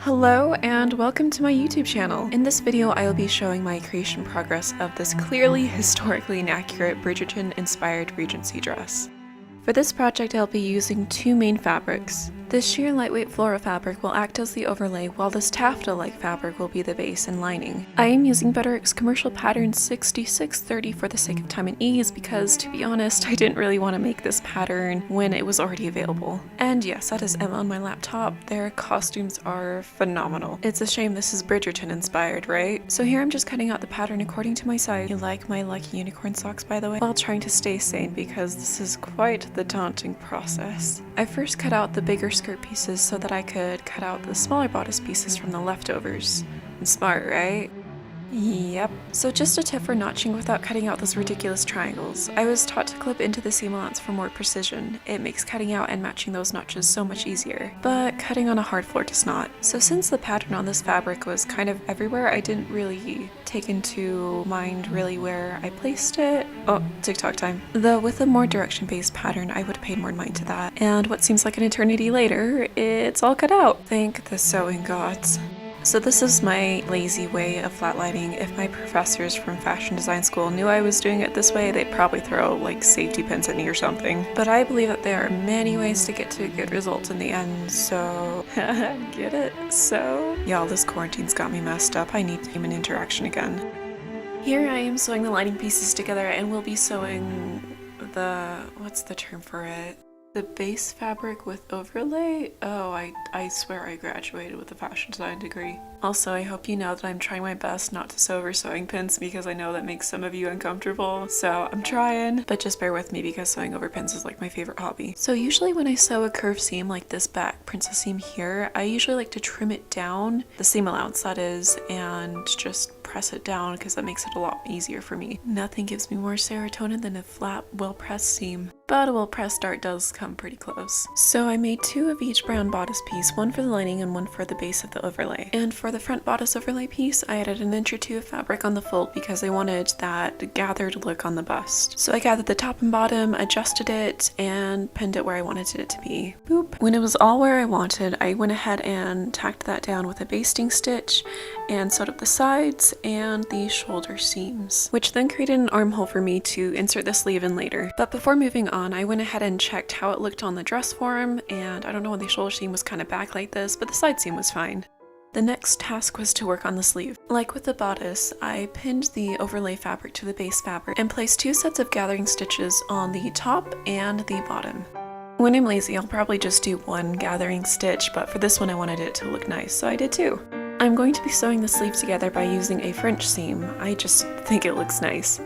Hello and welcome to my YouTube channel. In this video I will be showing my creation progress of this clearly historically inaccurate Bridgerton inspired Regency dress. For this project I'll be using two main fabrics. This sheer lightweight floral fabric will act as the overlay, while this taffeta-like fabric will be the base and lining. I am using Butterick's commercial pattern 6630 for the sake of time and ease because, to be honest, I didn't really want to make this pattern when it was already available. And yes, that is Emma on my laptop. Their costumes are phenomenal. It's a shame this is Bridgerton inspired, right? So here I'm just cutting out the pattern according to my size. You like my lucky unicorn socks, by the way? While trying to stay sane because this is quite the daunting process. I first cut out the bigger skirt pieces so that I could cut out the smaller bodice pieces from the leftovers. I'm smart, right? Yep. So just a tip for notching without cutting out those ridiculous triangles. I was taught to clip into the seam allowance for more precision. It makes cutting out and matching those notches so much easier, but cutting on a hard floor does not. So since the pattern on this fabric was kind of everywhere, I didn't really take into mind really where I placed it. Oh, TikTok time. Though with a more direction-based pattern, I would have paid more mind to that. And what seems like an eternity later, it's all cut out. Thank the sewing gods. So this is my lazy way of flatlining. If my professors from fashion design school knew I was doing it this way, they'd probably throw like safety pins at me or something. But I believe that there are many ways to get to a good result in the end, so get it? So? Y'all, this quarantine's got me messed up. I need human interaction again. Here I am sewing the lining pieces together and we'll be sewing the, what's the term for it? The base fabric with overlay? Oh, I swear I graduated with a fashion design degree. Also, I hope you know that I'm trying my best not to sew over sewing pins because I know that makes some of you uncomfortable, so I'm trying. But just bear with me because sewing over pins is like my favorite hobby. So usually when I sew a curved seam like this back princess seam here, I usually like to trim it down, the seam allowance that is, and just press it down because that makes it a lot easier for me. Nothing gives me more serotonin than a flat, well-pressed seam. But a well-pressed dart does come pretty close. So I made two of each brown bodice piece, one for the lining and one for the base of the overlay. And for the front bodice overlay piece, I added an inch or two of fabric on the fold because I wanted that gathered look on the bust. So I gathered the top and bottom, adjusted it, and pinned it where I wanted it to be. Boop. When it was all where I wanted, I went ahead and tacked that down with a basting stitch and sewed up the sides and the shoulder seams, which then created an armhole for me to insert the sleeve in later. But before moving on, I went ahead and checked how it looked on the dress form, and I don't know when the shoulder seam was kind of back like this, but the side seam was fine. The next task was to work on the sleeve. Like with the bodice, I pinned the overlay fabric to the base fabric and placed two sets of gathering stitches on the top and the bottom. When I'm lazy, I'll probably just do one gathering stitch, but for this one I wanted it to look nice, so I did too. I'm going to be sewing the sleeve together by using a French seam. I just think it looks nice.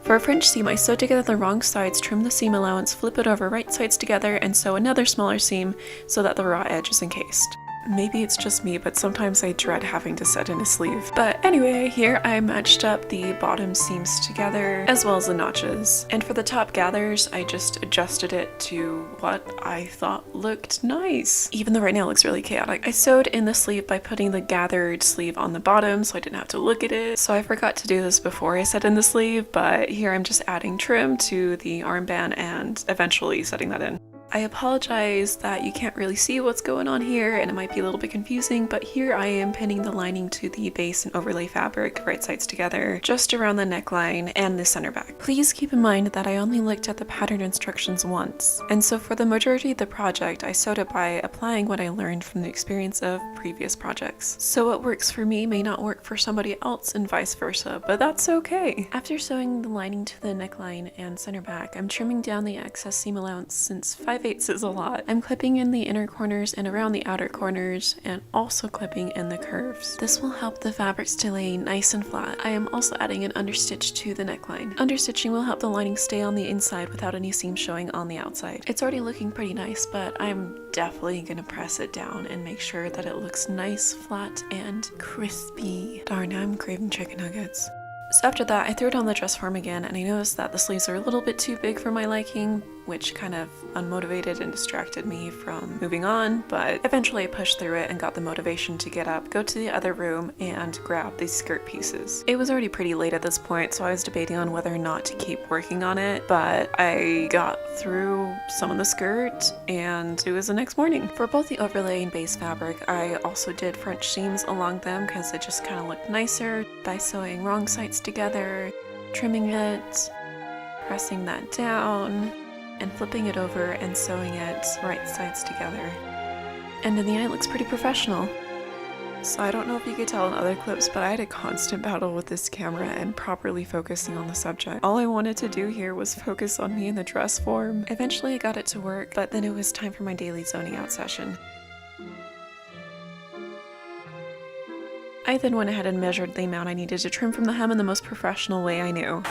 For a French seam, I sew together the wrong sides, trim the seam allowance, flip it over right sides together, and sew another smaller seam so that the raw edge is encased. Maybe it's just me, but sometimes I dread having to set in a sleeve. But anyway, here I matched up the bottom seams together as well as the notches. And for the top gathers, I just adjusted it to what I thought looked nice. Even though right now it looks really chaotic. I sewed in the sleeve by putting the gathered sleeve on the bottom so I didn't have to look at it. So I forgot to do this before I set in the sleeve, but here I'm just adding trim to the armband and eventually setting that in. I apologize that you can't really see what's going on here and it might be a little bit confusing, but here I am pinning the lining to the base and overlay fabric right sides together, just around the neckline and the center back. Please keep in mind that I only looked at the pattern instructions once, and so for the majority of the project I sewed it by applying what I learned from the experience of previous projects. So what works for me may not work for somebody else and vice versa, but that's okay. After sewing the lining to the neckline and center back, I'm trimming down the excess seam allowance since 5/8 is a lot. I'm clipping in the inner corners and around the outer corners and also clipping in the curves. This will help the fabric to lay nice and flat. I am also adding an understitch to the neckline. Understitching will help the lining stay on the inside without any seam showing on the outside. It's already looking pretty nice, but I'm definitely gonna press it down and make sure that it looks nice, flat, and crispy. Darn, now I'm craving chicken nuggets. So after that, I threw it on the dress form again and I noticed that the sleeves are a little bit too big for my liking, which kind of unmotivated and distracted me from moving on, but eventually I pushed through it and got the motivation to get up, go to the other room, and grab these skirt pieces. It was already pretty late at this point, so I was debating on whether or not to keep working on it, but I got through some of the skirt and it was the next morning. For both the overlay and base fabric, I also did French seams along them because it just kind of looked nicer by sewing wrong sides together, trimming it, pressing that down, and flipping it over and sewing it right sides together. And in the end, it looks pretty professional. So I don't know if you could tell in other clips, but I had a constant battle with this camera and properly focusing on the subject. All I wanted to do here was focus on me in the dress form. Eventually I got it to work, but then it was time for my daily zoning out session. I then went ahead and measured the amount I needed to trim from the hem in the most professional way I knew.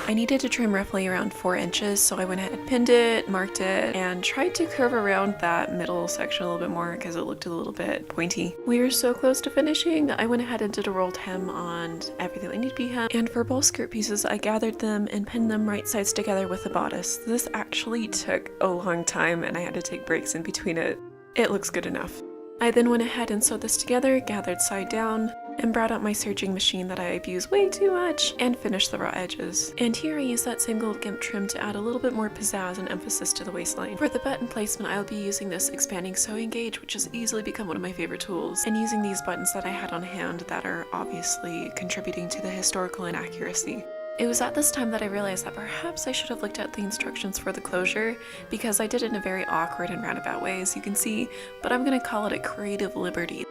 I needed to trim roughly around 4 inches, so I went ahead and pinned it, marked it, and tried to curve around that middle section a little bit more because it looked a little bit pointy. We were so close to finishing, I went ahead and did a rolled hem on everything that needed to be hemmed, and for both skirt pieces, I gathered them and pinned them right sides together with the bodice. This actually took a long time and I had to take breaks in between it. It looks good enough. I then went ahead and sewed this together, gathered side down, and brought out my serging machine that I abuse way too much, and finished the raw edges. And here I use that same gold gimp trim to add a little bit more pizzazz and emphasis to the waistline. For the button placement, I'll be using this expanding sewing gauge, which has easily become one of my favorite tools, and using these buttons that I had on hand that are obviously contributing to the historical inaccuracy. It was at this time that I realized that perhaps I should have looked at the instructions for the closure, because I did it in a very awkward and roundabout way, as you can see, but I'm gonna call it a creative liberty.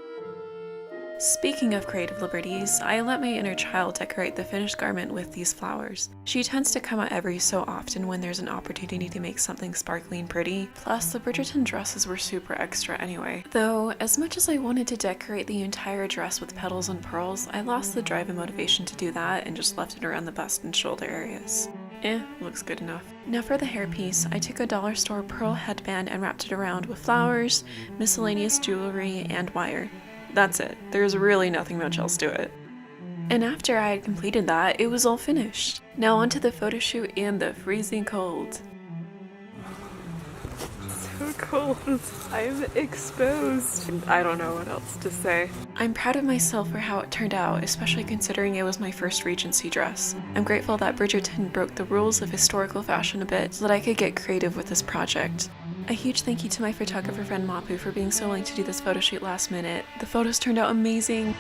Speaking of creative liberties, I let my inner child decorate the finished garment with these flowers. She tends to come out every so often when there's an opportunity to make something sparkly and pretty, plus the Bridgerton dresses were super extra anyway. Though, as much as I wanted to decorate the entire dress with petals and pearls, I lost the drive and motivation to do that and just left it around the bust and shoulder areas. Looks good enough. Now for the hairpiece, I took a dollar store pearl headband and wrapped it around with flowers, miscellaneous jewelry, and wire. That's it. There's really nothing much else to it. And after I had completed that, it was all finished. Now onto the photo shoot in the freezing cold. So cold. I'm exposed. I don't know what else to say. I'm proud of myself for how it turned out, especially considering it was my first Regency dress. I'm grateful that Bridgerton broke the rules of historical fashion a bit so that I could get creative with this project. A huge thank you to my photographer friend Mapu for being so willing to do this photo shoot last minute. The photos turned out amazing.